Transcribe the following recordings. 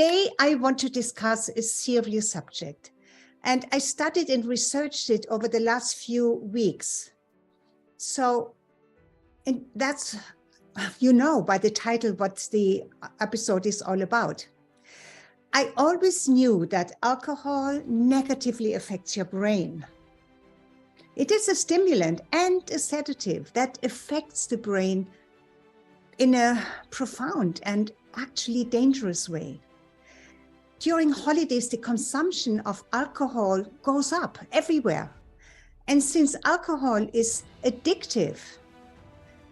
Today, I want to discuss a serious subject, and I studied and researched it over the last few weeks. And that's, you know, by the title, what the episode is all about. I always knew that alcohol negatively affects your brain. It is a stimulant and a sedative that affects the brain in a profound and actually dangerous way. During holidays, the consumption of alcohol goes up everywhere. And since alcohol is addictive,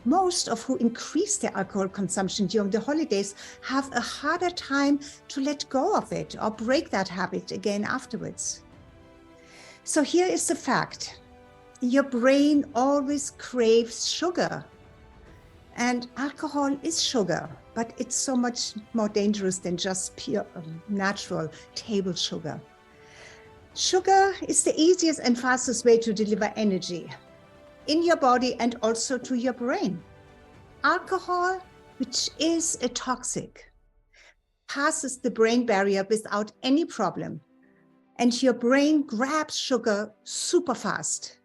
most of who increase their alcohol consumption during the holidays have a harder time to let go of it or break that habit again afterwards. So here is the fact. Your brain always craves sugar. And alcohol is sugar, but it's so much more dangerous than just pure natural table sugar. Sugar is the easiest and fastest way to deliver energy in your body and also to your brain. Alcohol, which is a toxic, passes the brain barrier without any problem, and your brain grabs sugar super fast.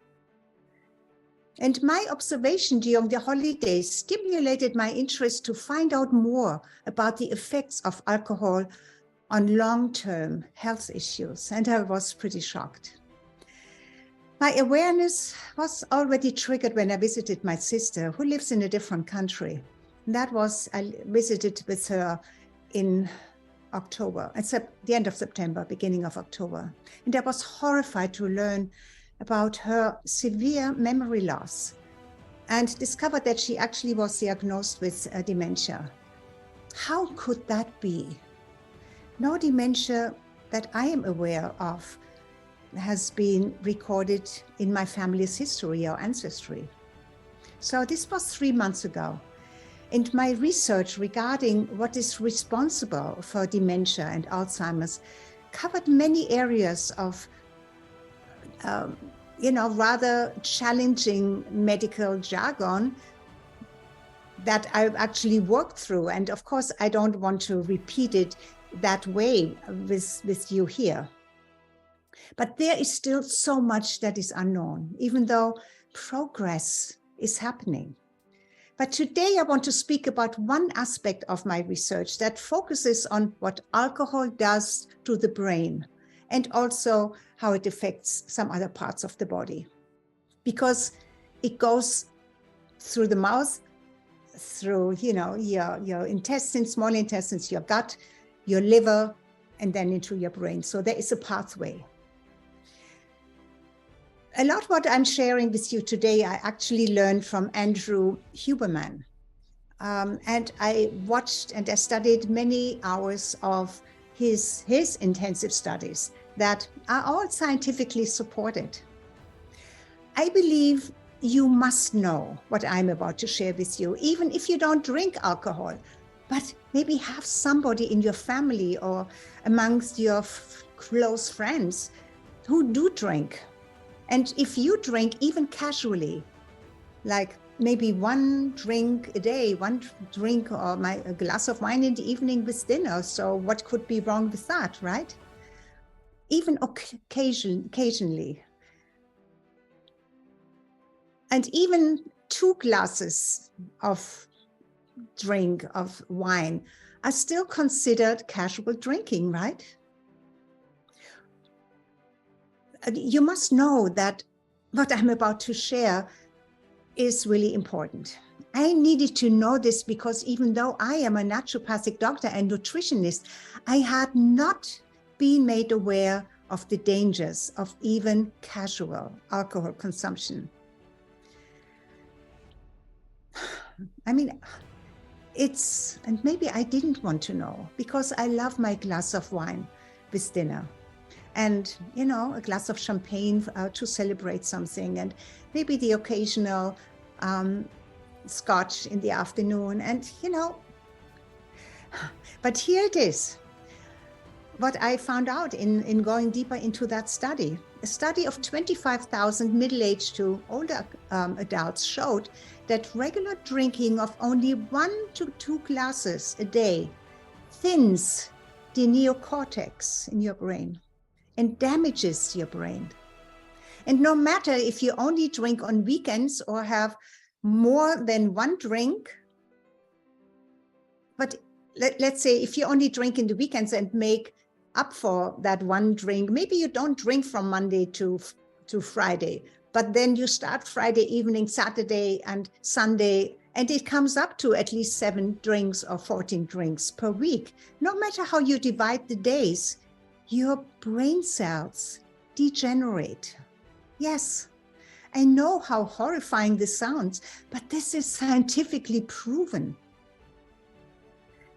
And my observation during the holidays stimulated my interest to find out more about the effects of alcohol on long-term health issues, and I was pretty shocked. My awareness was already triggered when I visited my sister, who lives in a different country. And I visited with her in October, at the end of September, beginning of October. And I was horrified to learn about her severe memory loss and discovered that she actually was diagnosed with dementia. How could that be? No dementia that I am aware of has been recorded in my family's history or ancestry. So this was 3 months ago. And my research regarding what is responsible for dementia and Alzheimer's covered many areas of rather challenging medical jargon that I've actually worked through. And of course, I don't want to repeat it that way with you here. But there is still so much that is unknown, even though progress is happening. But today I want to speak about one aspect of my research that focuses on what alcohol does to the brain, and also how it affects some other parts of the body. Because it goes through the mouth, through your intestines, small intestines, your gut, your liver, and then into your brain. So there is a pathway. A lot what I'm sharing with you today, I actually learned from Andrew Huberman. And I watched and I studied many hours of his intensive studies that are all scientifically supported. I believe you must know what I'm about to share with you, even if you don't drink alcohol, but maybe have somebody in your family or amongst your close friends who do drink. And if you drink even casually, like maybe one drink a day, one drink or a glass of wine in the evening with dinner, so what could be wrong with that, right? Even occasionally. And even 2 glasses of drink of wine are still considered casual drinking, right? You must know that what I'm about to share is really important. I needed to know this because even though I am a naturopathic doctor and nutritionist, I had not been made aware of the dangers of even casual alcohol consumption. I mean, and maybe I didn't want to know because I love my glass of wine with dinner. And, a glass of champagne to celebrate something, and maybe the occasional scotch in the afternoon. And, but here it is. What I found out in going deeper into that study. A study of 25,000 middle-aged to older adults showed that regular drinking of only 1 to 2 glasses a day thins the neocortex in your brain and damages your brain. And no matter if you only drink on weekends or have more than one drink, but let's say if you only drink in the weekends and make up for that one drink, maybe you don't drink from Monday to Friday, but then you start Friday evening, Saturday and Sunday, and it comes up to at least 7 drinks or 14 drinks per week. No matter how you divide the days, your brain cells degenerate. Yes, I know how horrifying this sounds, but this is scientifically proven.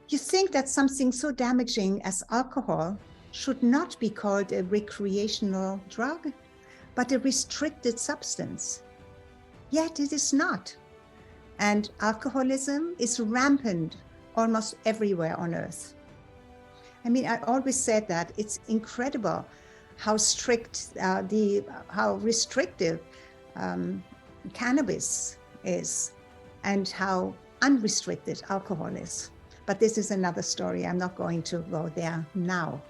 You think that something so damaging as alcohol should not be called a recreational drug, but a restricted substance. Yet it is not. And alcoholism is rampant almost everywhere on earth. I mean, I always said that it's incredible how strict, how restrictive cannabis is and how unrestricted alcohol is. But this is another story. I'm not going to go there now.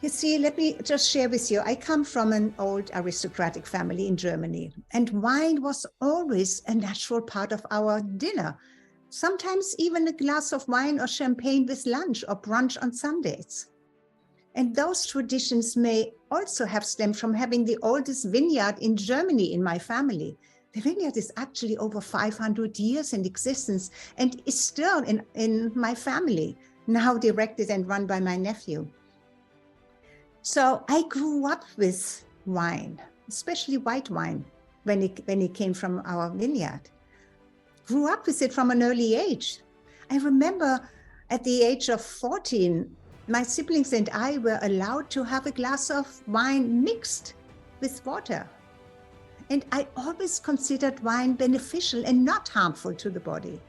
You see, let me just share with you. I come from an old aristocratic family in Germany, and wine was always a natural part of our dinner. Sometimes even a glass of wine or champagne with lunch or brunch on Sundays. And those traditions may also have stemmed from having the oldest vineyard in Germany in my family. The vineyard is actually over 500 years in existence and is still in my family, now directed and run by my nephew. So I grew up with wine, especially white wine, when it came from our vineyard. Grew up with it from an early age. I remember at the age of 14, my siblings and I were allowed to have a glass of wine mixed with water. And I always considered wine beneficial and not harmful to the body.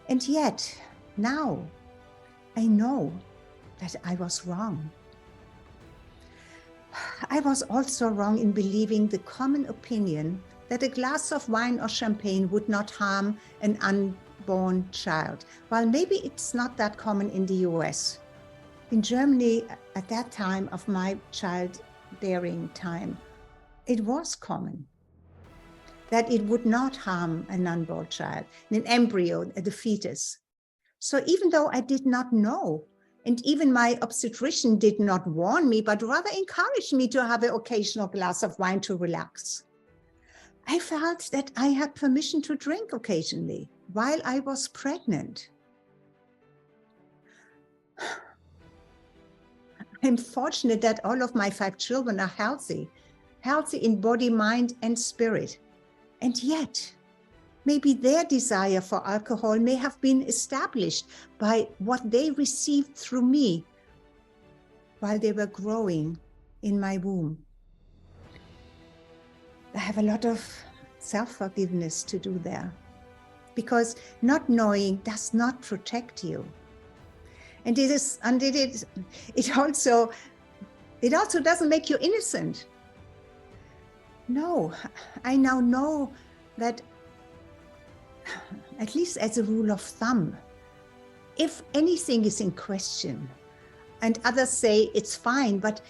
And yet, now, I know that I was wrong. I was also wrong in believing the common opinion that a glass of wine or champagne would not harm an unborn child. While maybe it's not that common in the US. In Germany, at that time of my childbearing time, it was common that it would not harm an unborn child, an embryo, the fetus. So even though I did not know, and even my obstetrician did not warn me, but rather encouraged me to have an occasional glass of wine to relax, I felt that I had permission to drink occasionally while I was pregnant. I'm fortunate that all of my 5 children are healthy in body, mind, and spirit. And yet, maybe their desire for alcohol may have been established by what they received through me while they were growing in my womb. I have a lot of self-forgiveness to do there, because not knowing does not protect you. And it also doesn't make you innocent. No, I now know that, at least as a rule of thumb, if anything is in question and others say it's fine, but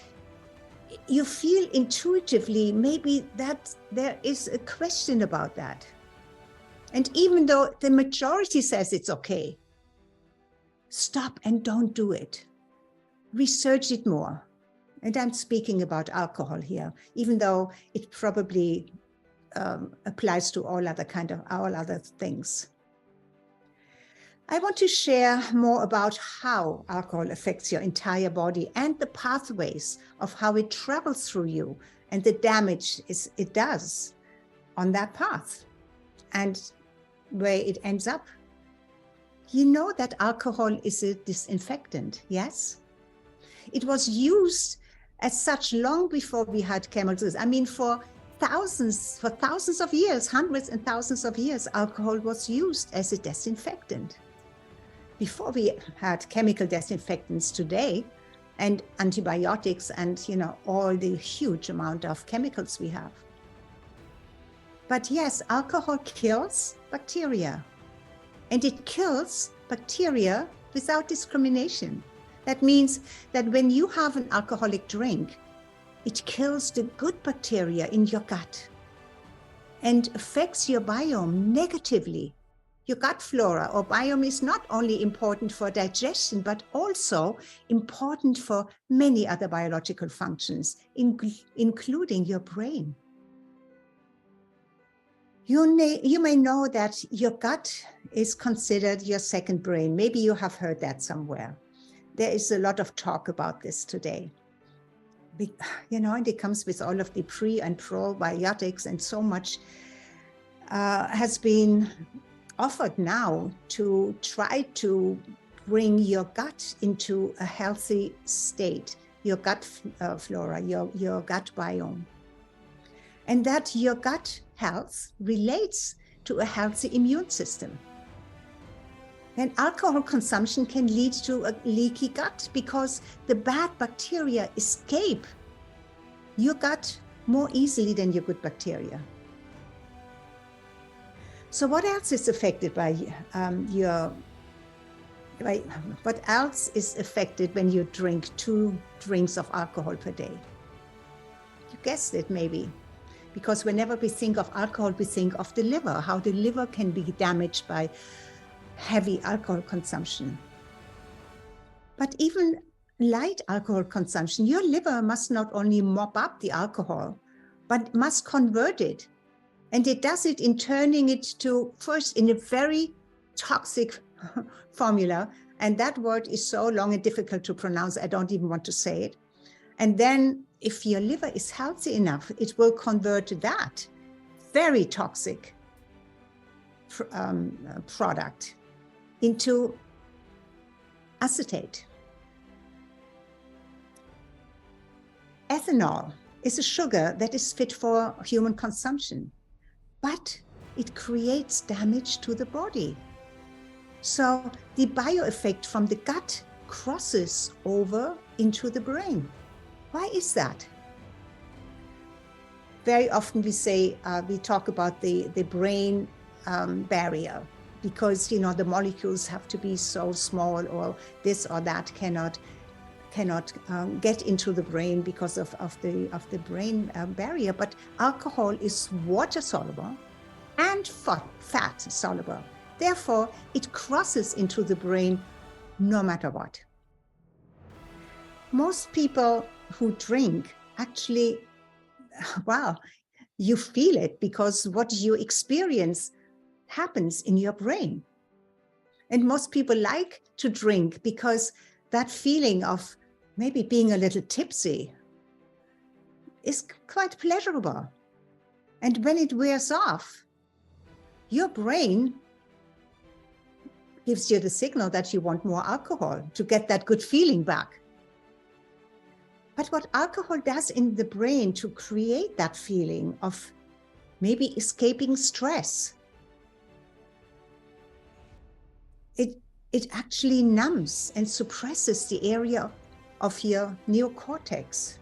you feel intuitively maybe that there is a question about that. And even though the majority says it's okay, stop and don't do it. Research it more. And I'm speaking about alcohol here, even though it probably applies to all other things. I want to share more about how alcohol affects your entire body and the pathways of how it travels through you and the damage it does on that path and where it ends up. You know that alcohol is a disinfectant, yes? It was used as such long before we had chemicals. I mean, for thousands of years, hundreds and thousands of years, alcohol was used as a disinfectant. Before we had chemical disinfectants today and antibiotics and, all the huge amount of chemicals we have. But yes, alcohol kills bacteria, and it kills bacteria without discrimination. That means that when you have an alcoholic drink, it kills the good bacteria in your gut and affects your biome negatively. Your gut flora or biome is not only important for digestion, but also important for many other biological functions, including your brain. You may know that your gut is considered your second brain. Maybe you have heard that somewhere. There is a lot of talk about this today. And it comes with all of the pre and probiotics, and so much has been offered now to try to bring your gut into a healthy state, your gut flora, your gut biome. And that your gut health relates to a healthy immune system. And alcohol consumption can lead to a leaky gut because the bad bacteria escape your gut more easily than your good bacteria. So what else is affected by what else is affected when you drink 2 drinks of alcohol per day? You guessed it, maybe. Because whenever we think of alcohol, we think of the liver, how the liver can be damaged by heavy alcohol consumption. But even light alcohol consumption, your liver must not only mop up the alcohol, but must convert it. And it does it in turning it to, first, in a very toxic formula. And that word is so long and difficult to pronounce, I don't even want to say it. And then if your liver is healthy enough, it will convert that very toxic product into acetate. Ethanol is a sugar that is fit for human consumption, but it creates damage to the body. So the bioeffect from the gut crosses over into the brain. Why is that? Very often we talk about the brain barrier, because the molecules have to be so small, or this or that cannot get into the brain because of the brain barrier. But alcohol is water soluble and fat soluble. Therefore, it crosses into the brain no matter what. Most people who drink actually, you feel it, because what you experience happens in your brain. And most people like to drink because that feeling of maybe being a little tipsy is quite pleasurable. And when it wears off, your brain gives you the signal that you want more alcohol to get that good feeling back. But what alcohol does in the brain to create that feeling of maybe escaping stress, it actually numbs and suppresses the area of your neocortex.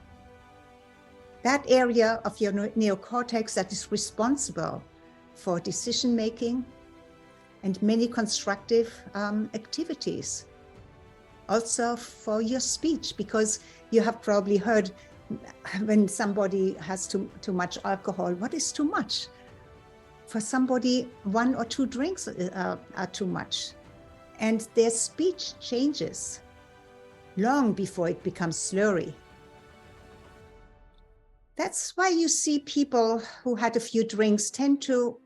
That area of your neocortex that is responsible for decision-making and many constructive activities. Also for your speech, because you have probably heard when somebody has too much alcohol, what is too much? For somebody, 1 or 2 drinks are too much. And their speech changes long before it becomes slurry. That's why you see people who had a few drinks tend to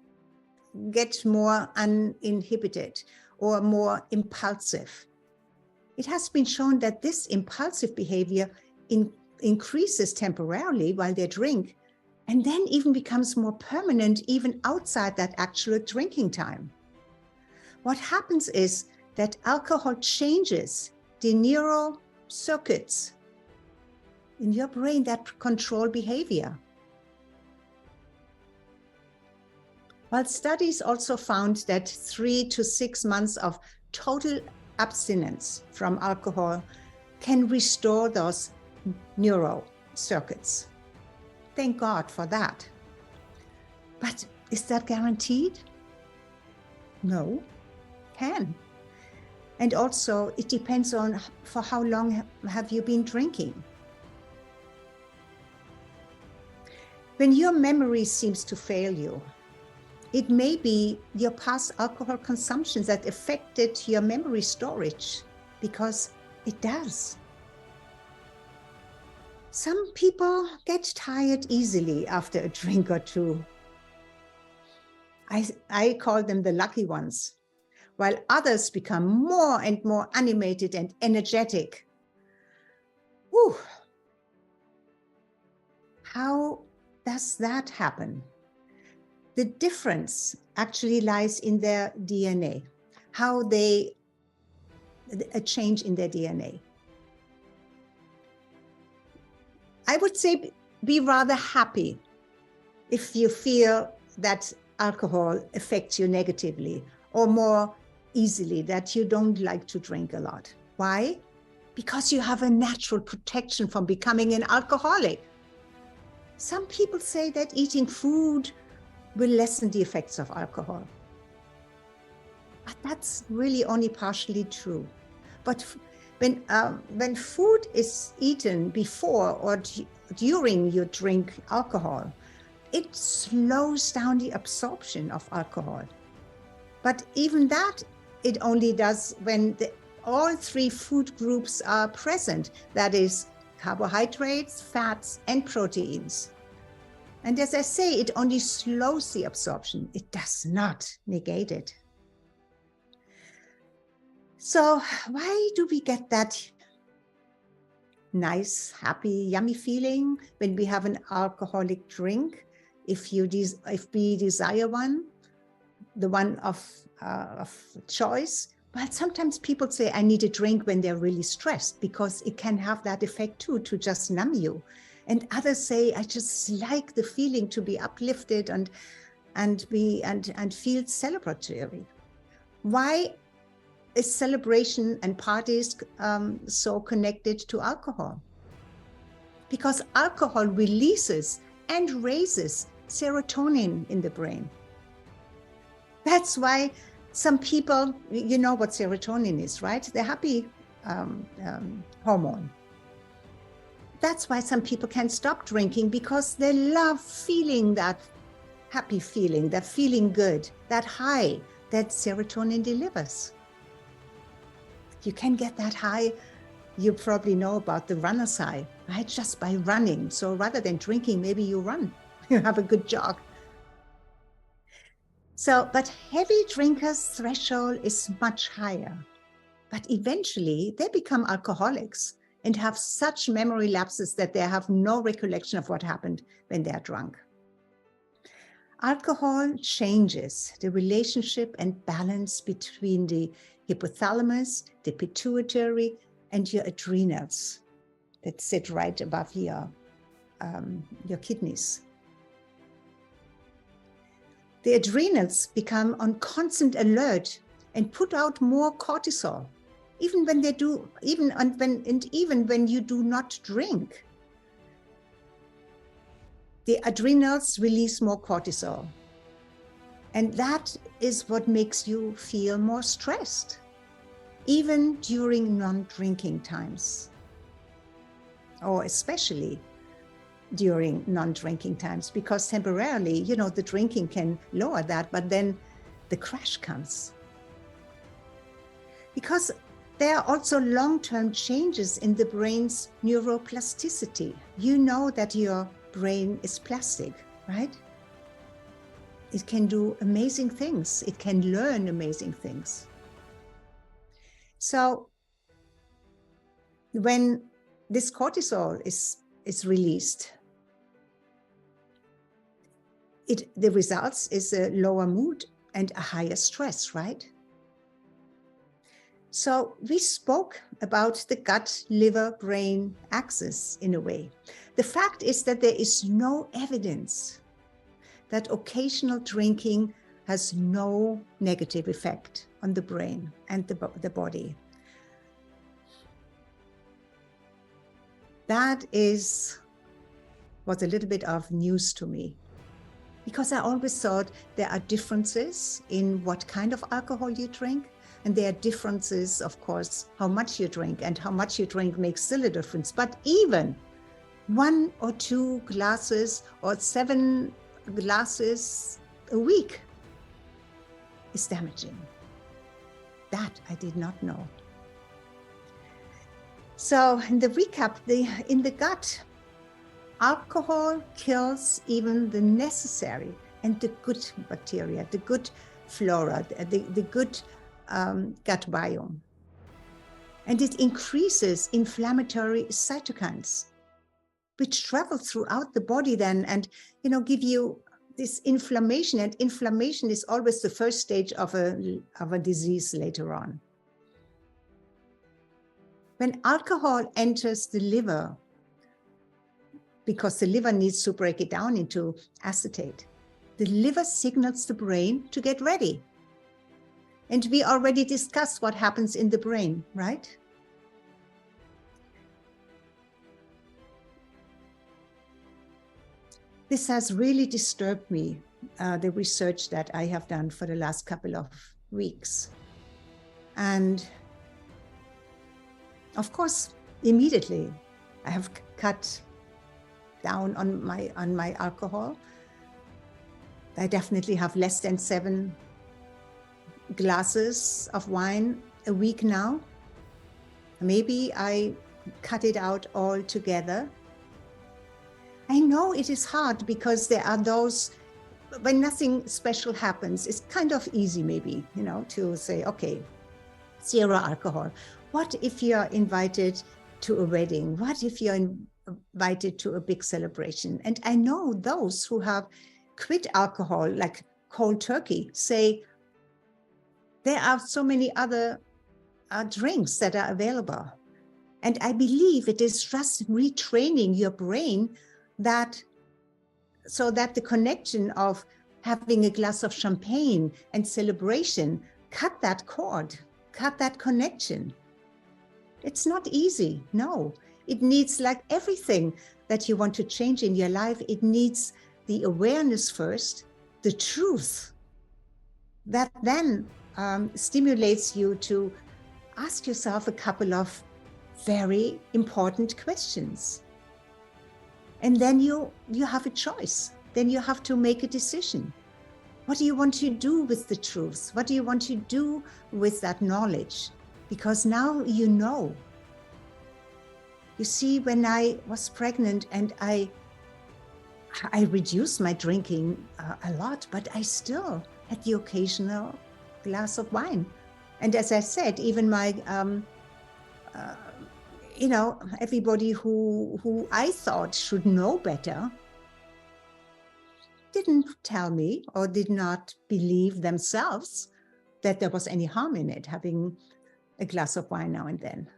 get more uninhibited or more impulsive. It has been shown that this impulsive behavior increases temporarily while they drink, and then even becomes more permanent even outside that actual drinking time. What happens is that alcohol changes the neural circuits in your brain that control behavior. While studies also found that 3 to 6 months of total abstinence from alcohol can restore those neural circuits. Thank God for that. But is that guaranteed? No, can. And also, it depends on for how long have you been drinking. When your memory seems to fail you, it may be your past alcohol consumptions that affected your memory storage, because it does. Some people get tired easily after a drink or two. I call them the lucky ones, while others become more and more animated and energetic. Whew. How does that happen? The difference actually lies in their DNA, a change in their DNA. I would say be rather happy if you feel that alcohol affects you negatively, or more easily that you don't like to drink a lot. Why? Because you have a natural protection from becoming an alcoholic. Some people say that eating food will lessen the effects of alcohol. But that's really only partially true. But when food is eaten before or during you drink alcohol, it slows down the absorption of alcohol. But even that, it only does when all three food groups are present. That is carbohydrates, fats, and proteins. And as I say, it only slows the absorption. It does not negate it. So why do we get that nice, happy, yummy feeling when we have an alcoholic drink? If we desire one, the one of choice. Well, sometimes people say, I need a drink when they're really stressed, because it can have that effect too, to just numb you. And others say, I just like the feeling to be uplifted and feel celebratory. Why is celebration and parties so connected to alcohol? Because alcohol releases and raises serotonin in the brain. That's why some people, you know what serotonin is, right? The happy hormone. That's why some people can't stop drinking, because they love feeling that happy feeling, that feeling good, that high that serotonin delivers. You can get that high, you probably know about the runner's high, right? Just by running. So rather than drinking, maybe you run, you have a good jog. So, but heavy drinkers' threshold is much higher. But eventually they become alcoholics and have such memory lapses that they have no recollection of what happened when they are drunk. Alcohol changes the relationship and balance between the hypothalamus, the pituitary, and your adrenals that sit right above your kidneys. The adrenals become on constant alert and put out more cortisol, even when you do not drink. The adrenals release more cortisol. And that is what makes you feel more stressed, even during non-drinking times, or especially during non-drinking times, because temporarily, the drinking can lower that, but then the crash comes. Because there are also long-term changes in the brain's neuroplasticity. You know that your brain is plastic, right? It can do amazing things. It can learn amazing things. So when this cortisol is released, the results is a lower mood and a higher stress, right? So we spoke about the gut-liver-brain axis in a way. The fact is that there is no evidence that occasional drinking has no negative effect on the brain and the body. That was a little bit of news to me, because I always thought there are differences in what kind of alcohol you drink, And there are differences, of course, how much you drink, and how much you drink makes still a difference. But even 1 or 2 glasses or 7 glasses a week is damaging. That I did not know. So in the recap, in the gut, alcohol kills even the necessary and the good bacteria, the good flora, the good gut biome. And it increases inflammatory cytokines, which travel throughout the body then and, give you this inflammation. And inflammation is always the first stage of a disease later on. When alcohol enters the liver, because the liver needs to break it down into acetate, the liver signals the brain to get ready. And we already discussed what happens in the brain, right? This has really disturbed me, the research that I have done for the last couple of weeks. And of course, immediately, I have cut down on my alcohol. I definitely have less than 7 glasses of wine a week now. Maybe I cut it out altogether. I know it is hard because there are those, when nothing special happens, it's kind of easy maybe, to say, okay, 0 alcohol. What if you're invited to a wedding? What if you're invited to a big celebration? And I know those who have quit alcohol, like cold turkey, say there are so many other drinks that are available. And I believe it is just retraining your brain so that the connection of having a glass of champagne and celebration, cut that cord, cut that connection. It's not easy, no. It needs, like everything that you want to change in your life, it needs the awareness first, the truth, that then stimulates you to ask yourself a couple of very important questions. And then you have a choice. Then you have to make a decision. What do you want to do with the truth? What do you want to do with that knowledge? Because now you know. You see, when I was pregnant and I reduced my drinking a lot, but I still had the occasional glass of wine. And as I said, even my, everybody who I thought should know better didn't tell me or did not believe themselves that there was any harm in it, having a glass of wine now and then.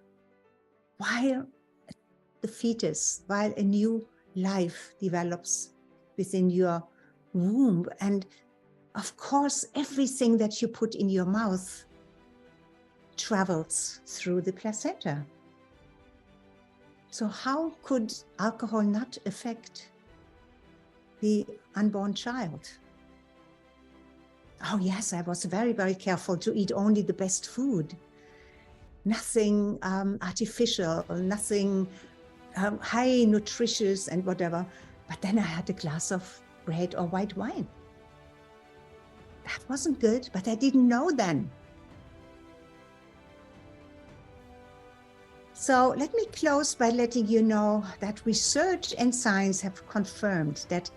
While the fetus, while a new life develops within your womb. And of course, everything that you put in your mouth travels through the placenta. So how could alcohol not affect the unborn child? Oh yes, I was very, very careful to eat only the best food. Nothing artificial, nothing high nutritious and whatever. But then I had a glass of red or white wine. That wasn't good, but I didn't know then. So let me close by letting you know that research and science have confirmed that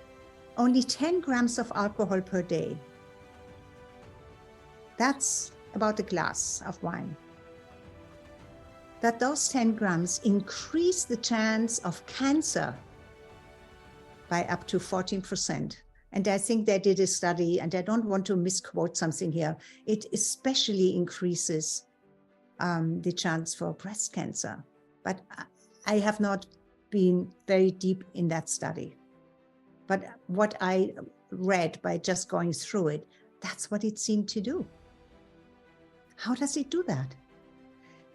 only 10 grams of alcohol per day, that's about a glass of wine, that those 10 grams increase the chance of cancer by up to 14%. And I think they did a study, and I don't want to misquote something here, it especially increases the chance for breast cancer. But I have not been very deep in that study. But what I read by just going through it, that's what it seemed to do. How does it do that?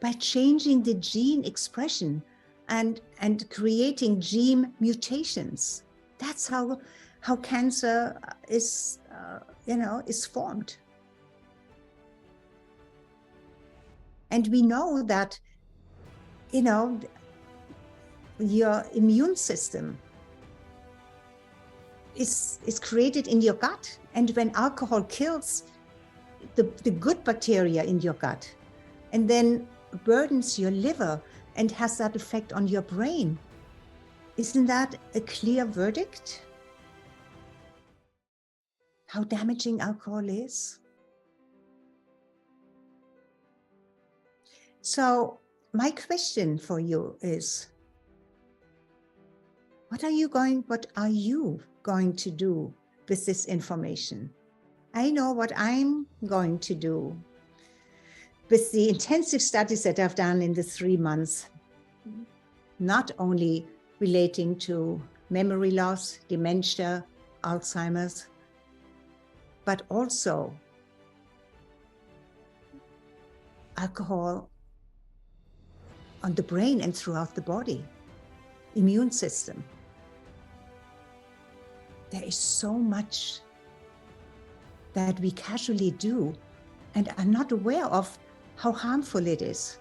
By changing the gene expression and creating gene mutations. That's how cancer is formed. And we know that, your immune system is created in your gut. And when alcohol kills the good bacteria in your gut and then burdens your liver and has that effect on your brain, isn't that a clear verdict? How damaging alcohol is? So my question for you is, what are you going to do with this information? I know what I'm going to do with the intensive studies that I've done in the 3 months, not only relating to memory loss, dementia, Alzheimer's, but also alcohol on the brain and throughout the body, immune system. There is so much that we casually do and are not aware of how harmful it is.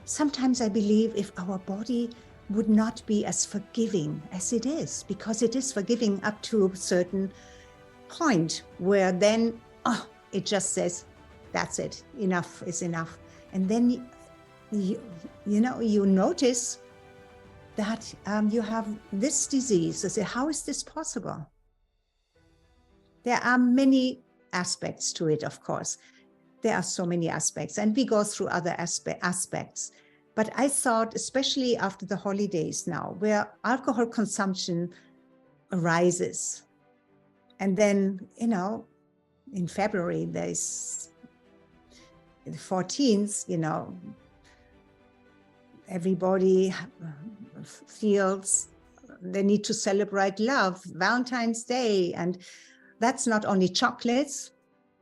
Sometimes I believe if our body would not be as forgiving as it is, because it is forgiving up to a certain point where then, it just says, that's it, enough is enough. And then you notice that you have this disease. I say, how is this possible? There are many aspects to it, of course. There are so many aspects, and we go through other aspects. But I thought, especially after the holidays now, where alcohol consumption arises, and then, in February, there's the 14th, everybody feels they need to celebrate love, Valentine's Day. And that's not only chocolates,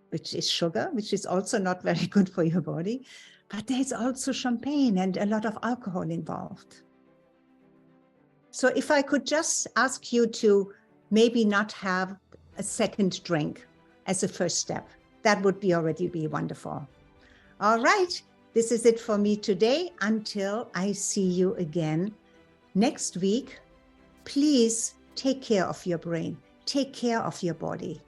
which is sugar, which is also not very good for your body, but there's also champagne and a lot of alcohol involved. So if I could just ask you to maybe not have a second drink as a first step, that would already be wonderful. All right, this is it for me today. Until I see you again next week, please take care of your brain, take care of your body.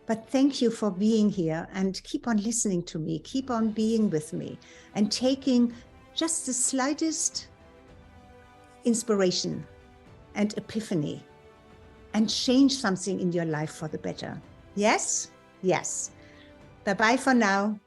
But thank you for being here, and keep on listening to me, keep on being with me, and taking just the slightest inspiration and epiphany and change something in your life for the better. Yes? Yes. Bye-bye for now.